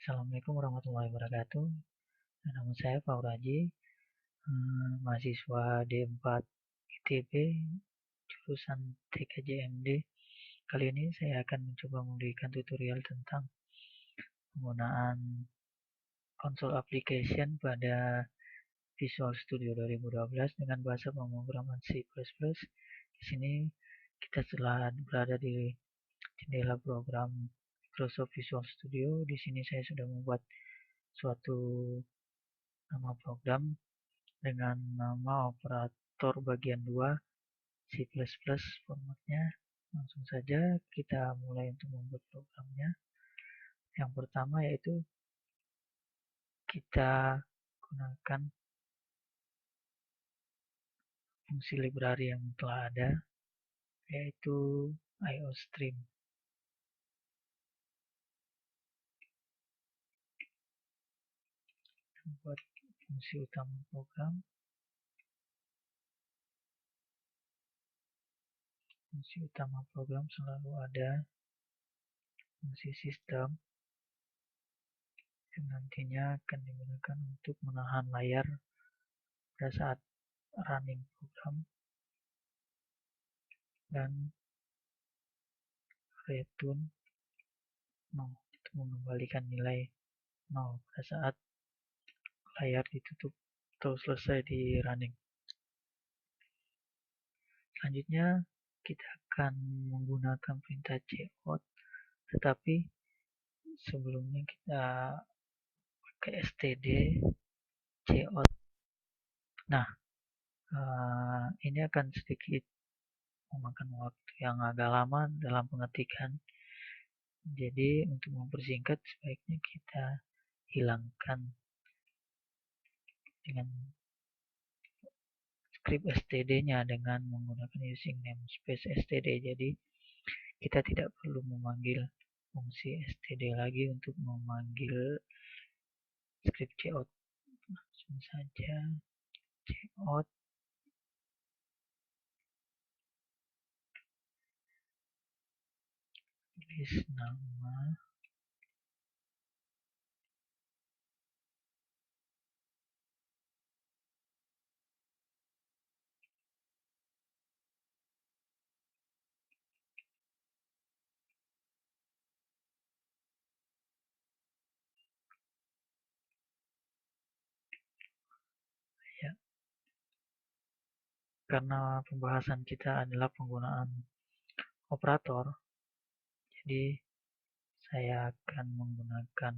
Assalamualaikum warahmatullahi wabarakatuh. Nama saya Pak Raji, mahasiswa D4 ITB, jurusan TKJMD. Kali ini saya akan mencoba memberikan tutorial tentang penggunaan konsol application pada Visual Studio 2012 dengan bahasa pemrograman C++. Di sini kita telah berada di jendela program Microsoft Visual Studio. Di sini saya sudah membuat suatu nama program dengan nama operator bagian 2 C++ formatnya. Langsung saja kita mulai untuk membuat programnya. Yang pertama yaitu kita gunakan fungsi library yang telah ada, yaitu IOStream. Buat fungsi utama program. Fungsi utama program selalu ada fungsi sistem yang nantinya akan digunakan untuk menahan layar pada saat running program, dan return 0 untuk mengembalikan nilai 0 pada saat layar ditutup atau selesai di running. Selanjutnya kita akan menggunakan perintah cout, tetapi sebelumnya kita pakai std cout. Nah, ini akan sedikit memakan waktu yang agak lama dalam pengetikan. Jadi untuk mempersingkat sebaiknya kita hilangkan dengan script std-nya dengan menggunakan using namespace std. Jadi kita tidak perlu memanggil fungsi std lagi untuk memanggil script cout. Langsung saja cout tulis nama ya. Karena pembahasan kita adalah penggunaan operator, jadi saya akan menggunakan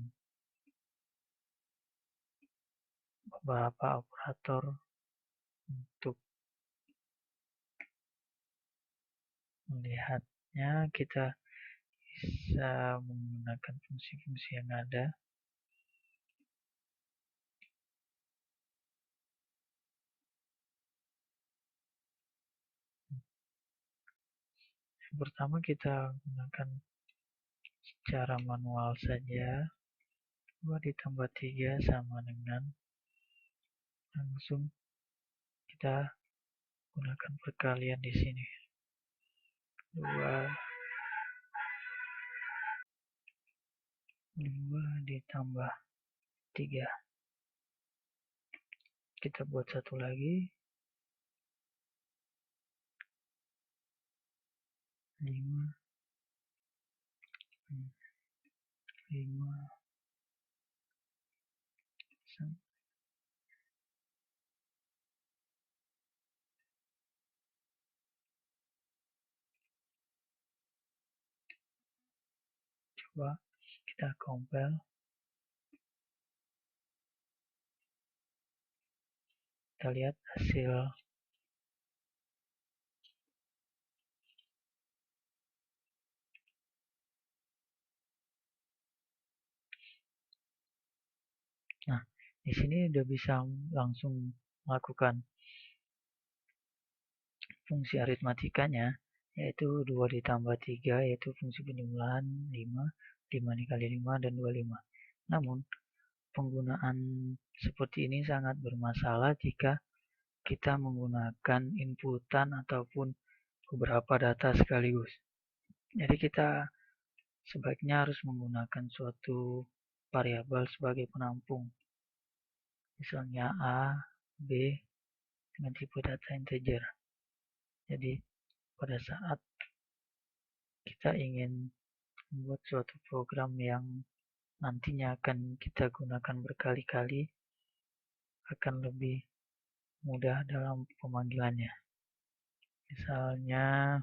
beberapa operator untuk melihatnya. Kita bisa menggunakan fungsi-fungsi yang ada. Yang pertama kita gunakan secara manual saja. 2 ditambah 3 sama dengan, langsung kita gunakan perkalian di sini. 2 ditambah 3. Kita buat satu lagi. 5 coba kita compile. Kita lihat hasil. Nah, di sini udah bisa langsung melakukan fungsi aritmatikanya, yaitu 2 ditambah 3, yaitu fungsi penjumlahan 5 dikali 5 dan 25. Namun, penggunaan seperti ini sangat bermasalah jika kita menggunakan inputan ataupun beberapa data sekaligus. Jadi kita sebaiknya harus menggunakan suatu variabel sebagai penampung. Misalnya A, B dengan tipe data integer. Jadi pada saat kita ingin membuat suatu program yang nantinya akan kita gunakan berkali-kali, akan lebih mudah dalam pemanggilannya. Misalnya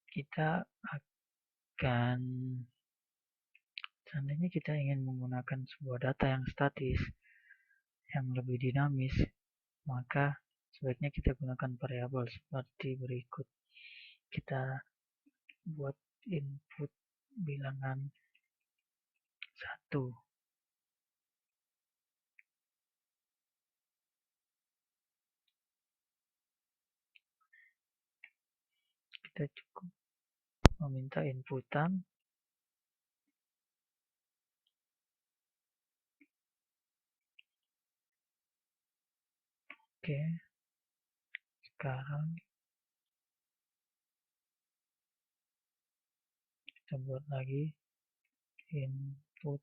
kita akan, seandainya kita ingin menggunakan sebuah data yang statis, yang lebih dinamis, maka sebaiknya kita gunakan variabel seperti berikut. Kita buat input bilangan 1. Kita cukup meminta inputan. Oke, sekarang kita buat lagi input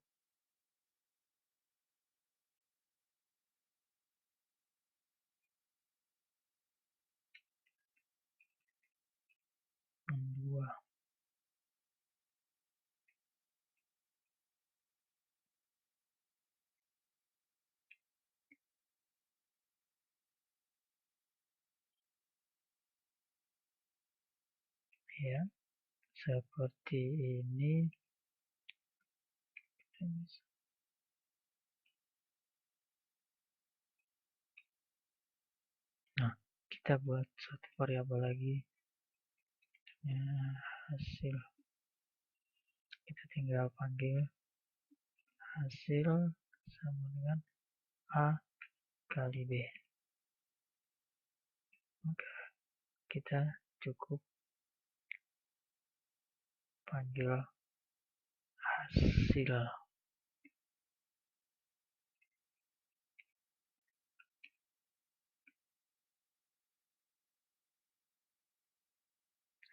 dua. Ya, seperti ini. Nah, kita buat satu variabel lagi, hasil. Kita tinggal panggil hasil sama dengan A kali B. Maka kita cukup panggil hasil.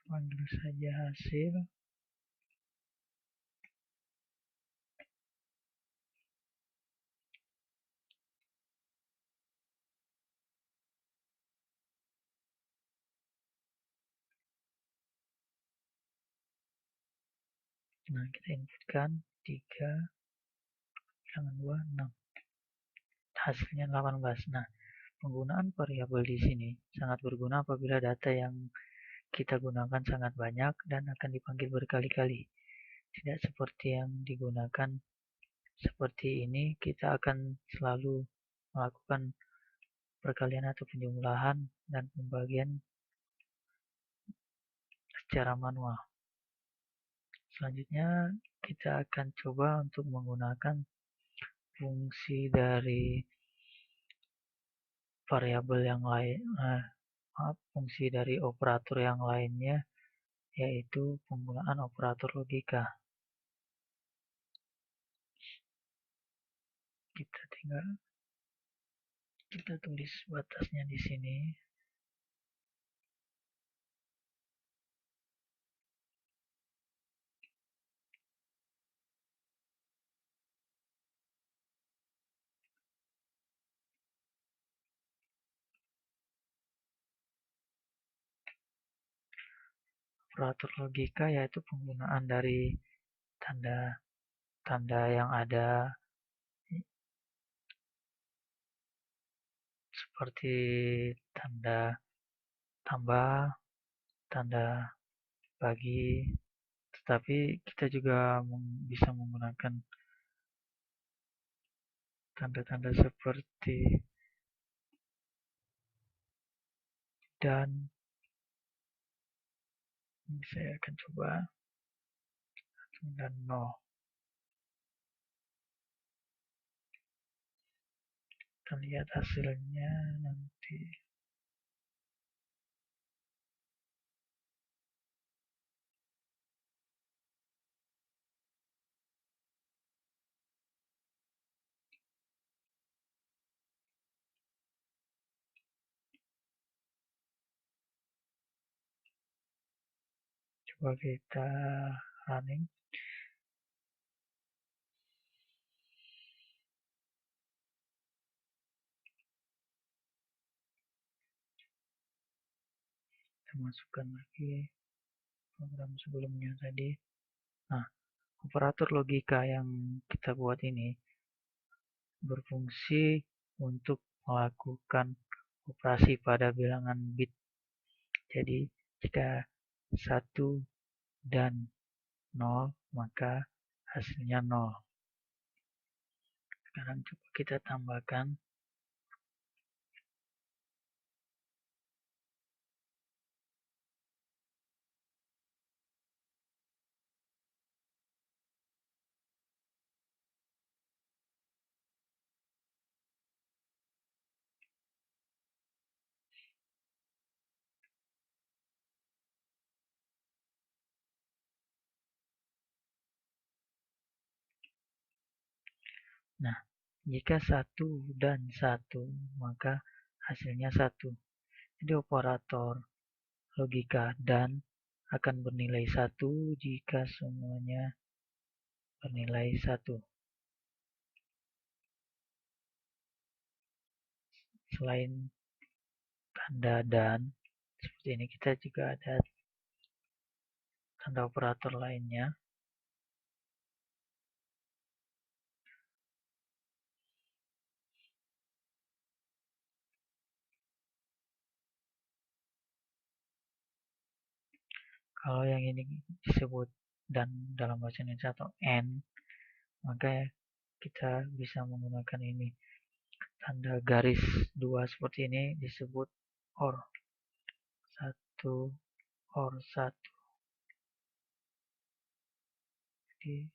Panggil saja hasil. Nah, kita inputkan 3, bilangan 2, 6. Hasilnya 18. Nah, penggunaan variabel di sini sangat berguna apabila data yang kita gunakan sangat banyak dan akan dipanggil berkali-kali. Tidak seperti yang digunakan seperti ini, kita akan selalu melakukan perkalian atau penjumlahan dan pembagian secara manual. Selanjutnya kita akan coba untuk menggunakan fungsi dari variabel yang lain, fungsi dari operator yang lainnya, yaitu penggunaan operator logika. Kita tulis batasnya di sini. Operator logika yaitu penggunaan dari tanda yang ada seperti tanda tambah, tanda bagi, tetapi kita juga bisa menggunakan tanda-tanda seperti dan. Saya akan coba dan 0. Kita lihat hasilnya nanti. Coba kita running. Kita masukkan lagi program sebelumnya tadi. Nah, operator logika yang kita buat ini berfungsi untuk melakukan operasi pada bilangan bit. Jadi, jika 1 dan 0, maka hasilnya 0. Sekarang coba kita tambahkan. Nah, jika 1 dan 1, maka hasilnya 1. Jadi operator logika dan akan bernilai 1 jika semuanya bernilai 1. Selain tanda dan, seperti ini kita juga ada tanda operator lainnya. Kalau yang ini disebut dan dalam bahasa Indonesia atau and, maka kita bisa menggunakan ini. Tanda garis 2 seperti ini disebut or. 1 or 1. Jadi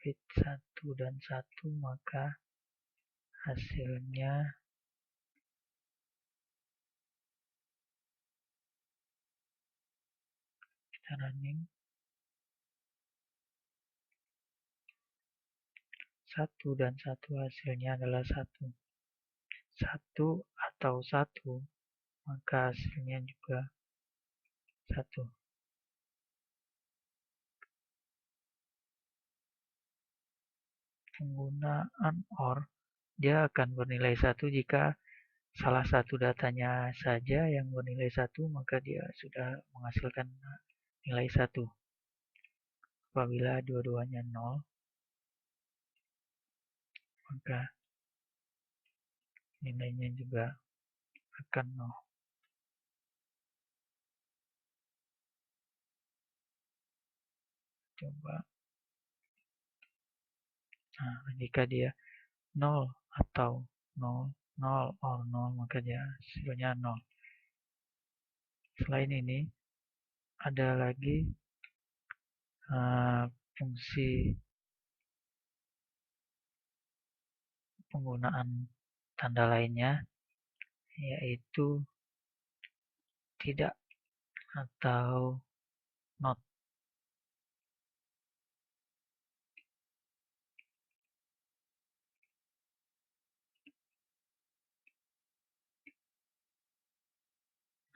bit 1 dan 1, maka hasilnya kita running. 1 dan 1 hasilnya adalah 1. 1 atau 1, maka hasilnya juga 1. Penggunaan OR, dia akan bernilai 1 jika salah satu datanya saja yang bernilai 1, maka dia sudah menghasilkan nilai 1. Apabila dua-duanya 0, maka nilainya juga akan 0. Coba. Nah, jika dia 0 atau 0, 0 or 0, maka dia hasilnya 0. Selain ini, ada lagi fungsi penggunaan tanda lainnya, yaitu tidak atau not.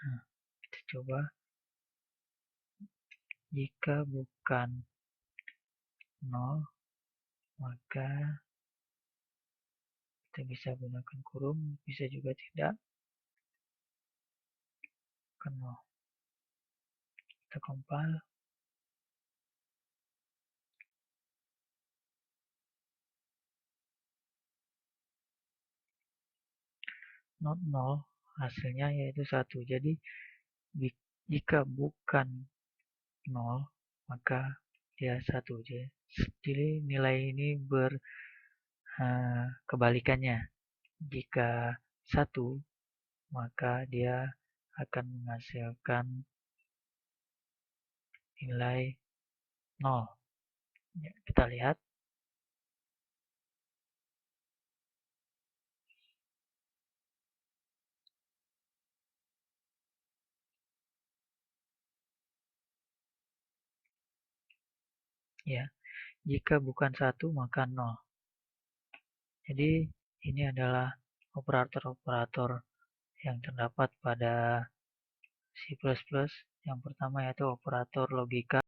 Nah, kita coba. Jika bukan 0, maka kita bisa gunakan kurung, bisa juga tidak. Bukan 0. Kita compile. Not 0, hasilnya yaitu 1. Jadi, jika bukan 0, maka dia 1. Jadi nilai ini kebalikannya. Jika 1, maka dia akan menghasilkan nilai 0. Ya, kita lihat. Ya, jika bukan 1, maka 0. Jadi, ini adalah operator-operator yang terdapat pada C++. Yang pertama yaitu operator logika.